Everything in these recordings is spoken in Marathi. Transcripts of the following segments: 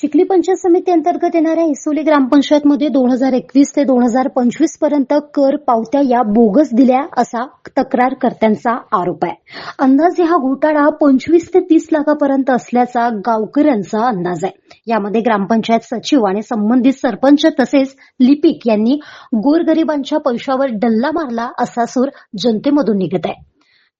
चिखली पंचायत समिती अंतर्गत येणाऱ्या इसोली ग्रामपंचायतमध्ये 2021 ते 2025 पर्यंत कर पावत्या या बोगस दिल्या असा तक्रारकर्त्यांचा आरोप आहे. अंदाजे हा घोटाळा 25 ते 30 लाखापर्यंत असल्याचा गावकऱ्यांचा अंदाज आहे. यामध्ये ग्रामपंचायत सचिव आणि संबंधित सरपंच तसेच लिपिक यांनी गोरगरिबांच्या पैशावर डल्ला मारला असा सूर जनतेमधून निघत आहे.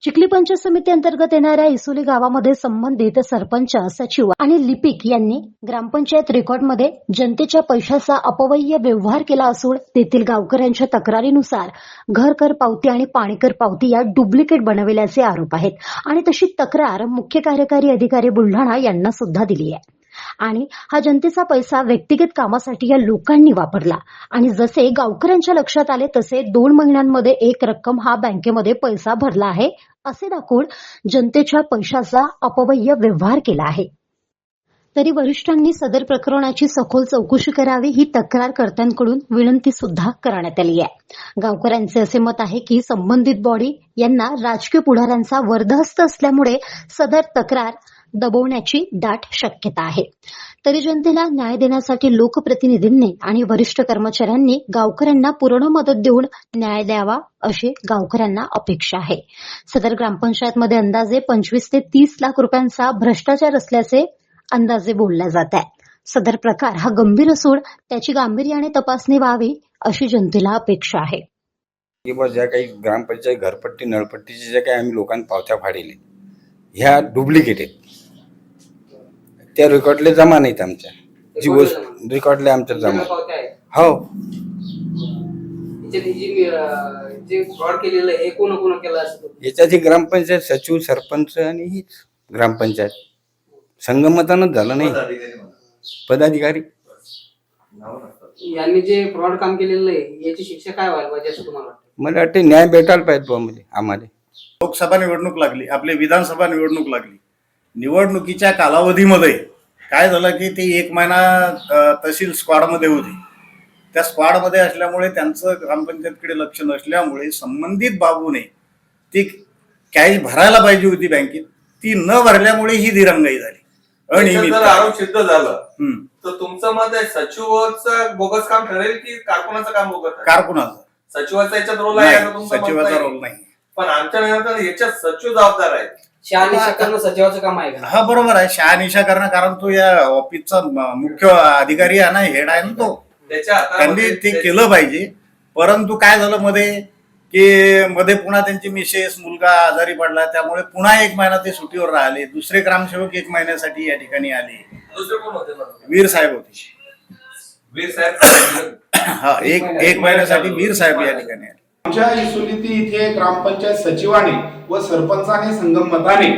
चिखली पंचायत समिती अंतर्गत येणाऱ्या इसोली गावामध्ये संबंधित सरपंच, सचिव आणि लिपिक यांनी ग्रामपंचायत रेकॉर्डमध्ये जनतेच्या पैशाचा अपव्यय व्यवहार केला असून तेथील गावकऱ्यांच्या तक्रारीनुसार घरकर पावती आणि पाणीकर पावती या डुप्लिकेट बनविल्याचे आरोप आहेत आणि तशी तक्रार मुख्य कार्यकारी अधिकारी बुलढाणा यांना सुद्धा दिली आहे. आणि हा जनतेचा पैसा व्यक्तिगत कामासाठी या लोकांनी वापरला आणि जसे गावकऱ्यांच्या लक्षात आले तसे 2 महिन्यांमध्ये एक रक्कम हा बँकेमध्ये पैसा भरला आहे असे दाखवून जनतेच्या पैशाचा अपव्यय व्यवहार केला आहे. तरी वरिष्ठांनी सदर प्रकरणाची सखोल चौकशी करावी ही तक्रारकर्त्यांकडून विनंती सुद्धा करण्यात आली आहे. गावकऱ्यांचे असे मत आहे की संबंधित बॉडी यांना राजकीय पुढाऱ्यांचा वरदहस्त असल्यामुळे सदर तक्रार दबवण्याची दाट शक्यता आहे. तरी जनतेला न्याय देण्यासाठी लोकप्रतिनिधींनी आणि वरिष्ठ कर्मचाऱ्यांनी गावकऱ्यांना पूर्ण मदत देऊन न्याय द्यावा अशी गावकऱ्यांना अपेक्षा आहे. सदर ग्रामपंचायतमध्ये अंदाजे 25 ते 30 लाख रुपयांचा भ्रष्टाचार असल्याचे अंदाजे बोलल्या जात आहे. सदर प्रकार हा गंभीर असून त्याची गांभीर्याने तपासणी व्हावी अशी जनतेला अपेक्षा आहे. किंवा ज्या काही ग्रामपंचायत घरपट्टी नळपट्टीचे ज्या काही आम्ही लोकांना पावत्या फाडेले ह्या डुप्लिकेट आहेत. त्या रेकॉर्डले जमा नाहीत आमच्या जी वस्तू रेकॉर्डले आमच्या जमा हो. जे फ्रॉड केलेलं हे कोण कोण केलं असतं याच्यात ग्रामपंचायत सचिव सरपंच आणि हीच ग्रामपंचायत संगमतानच झालं नाही. पदाधिकारी यांनी जे फ्रॉड काम केलेलं आहे याची शिक्षा काय व्हायला पाहिजे असं तुम्हाला वाटतं? मला वाटते न्याय भेटायला पाहिजे बुवामध्ये आम्हाला. लोकसभा निवडणूक लागली, आपली विधानसभा निवडणूक लागली. निवडणुकीच्या कालावधीमध्ये काय झालं की ते 1 महिना तहसील स्क्वॉडमध्ये होते. त्या स्क्वॉडमध्ये असल्यामुळे त्यांचं ग्रामपंचायतकडे लक्ष नसल्यामुळे संबंधित बाबूने ती कॅश भरायला पाहिजे होती बँकेत, ती न भरल्यामुळे ही दिरंगाई झाली. अनियमित आरोप सिद्ध झालं तर तुमचं मत आहे सचिवाचं बोगस काम ठरेल की कारकुनाचं काम बोगस? कारकुनाचं. सचिवाचा याच्यात रोल आहे? सचिवाचा रोल नाही. पण आमच्या मनात याच्यात सचिव जबाबदार आहे. शहानिशा करणं सचिवाचं काम आहे का? हा बरोबर आहे, शहानिशा करणं, कारण तो या ऑफिसचा मुख्य अधिकारी आहे ना, हेड आहे ना तो. त्यांनी ते केलं पाहिजे. परंतु काय झालं मध्ये पुन्हा त्यांची मिसेस मुलगा आजारी पडला, त्यामुळे पुन्हा 1 महिना ते सुट्टीवर राहिले. दुसरे ग्रामसेवक 1 महिन्यासाठी या ठिकाणी आले. दुसरे कोण होते? वीर साहेब होते. वीर साहेब हा, एक महिन्यासाठी वीर साहेब या ठिकाणी आले. आमच्या इसोलीती इथे ग्रामपंचायत सचिवाने व सरपंचाने संगमताने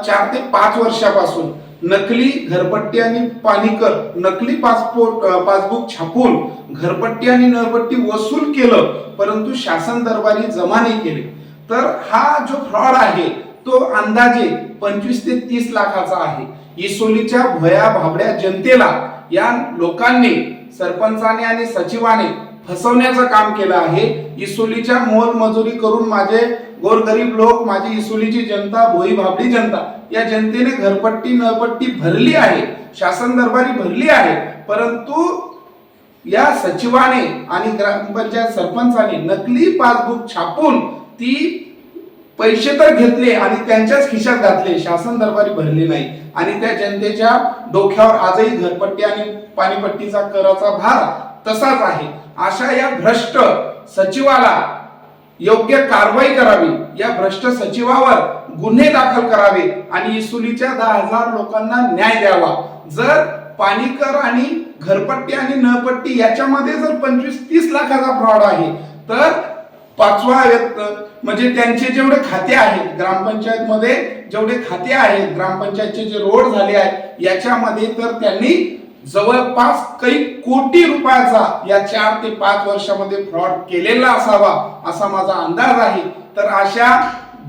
4 ते 5 वर्षापासून नकली घरपट्टी आणि पाणीकर, नकली पासबुक छापून घरपट्टी आणि नळपट्टी वसूल केलं, परंतु शासन दरबारी जमा नाही केले. तर हा जो फ्रॉड आहे तो अंदाजे 25 ते 30 लाखाचा आहे. इसोलीच्या भया भाबड्या जनतेला या लोकांनी, सरपंचाने आणि सचिवाने फसवण्याचं काम केलं आहे. इसोलीच्या मोलमजुरी करून माझे गोरगरीब लोक, माझी इसोलीची जनता, भोई भाबडी जनता, या जनतेने घरपट्टी नळपट्टी भरली आहे, शासन दरबारी भरली आहे. परंतु या सचिवाने आणि ग्रामपंचायत सरपंचाने नकली पासबुक छापून ती पैसे तर घेतले आणि त्यांच्याच खिशात घातले, शासन दरबारी भरले नाही. आणि त्या जनतेच्या डोक्यावर आजही घरपट्टी आणि पाणीपट्टीचा कराचा भार तसाच आहे. अशा या भ्रष्ट सचिवाला योग्य कारवाई करावी, या भ्रष्ट सचिवावर गुन्हे दाखल करावे आणि इसोलीच्या 10,000 लोकांना न्याय द्यावा. जर पाणीकर आणि घरपट्टी आणि नळपट्टी याच्यामध्ये जर 25-30 लाखाचा फ्रॉड आहे, तर 5वा म्हणजे त्यांचे जेवढे खाते आहेत ग्रामपंचायत मध्ये, जेवढे खाते आहेत ग्रामपंचायतचे जे रोड झाले आहेत याच्यामध्ये, तर त्यांनी जवळपास काही कोटी रुपयाचा या 4 ते 5 वर्षामध्ये फ्रॉड केलेला असावा असा माझा अंदाज आहे. तर अशा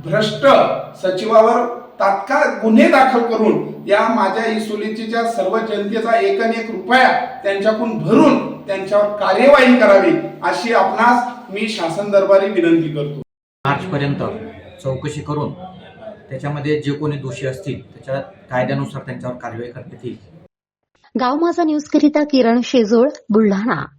भ्रष्ट सचिवावर तात्काळ गुन्हे दाखल करून या माझ्या इसोलीच्या सर्व जनतेचा 1 रुपया त्यांच्याकडून भरून त्यांच्यावर कार्यवाही करावी अशी आपणास मी शासन दरबारी विनंती करतो. मार्चपर्यंत चौकशी करून त्याच्यामध्ये जे कोणी दोषी असतील त्याच्या कायद्यानुसार त्यांच्यावर कारवाई करण्यात येईल. गाव माझा न्यूज करिता किरण शेजोळ, बुलढाणा.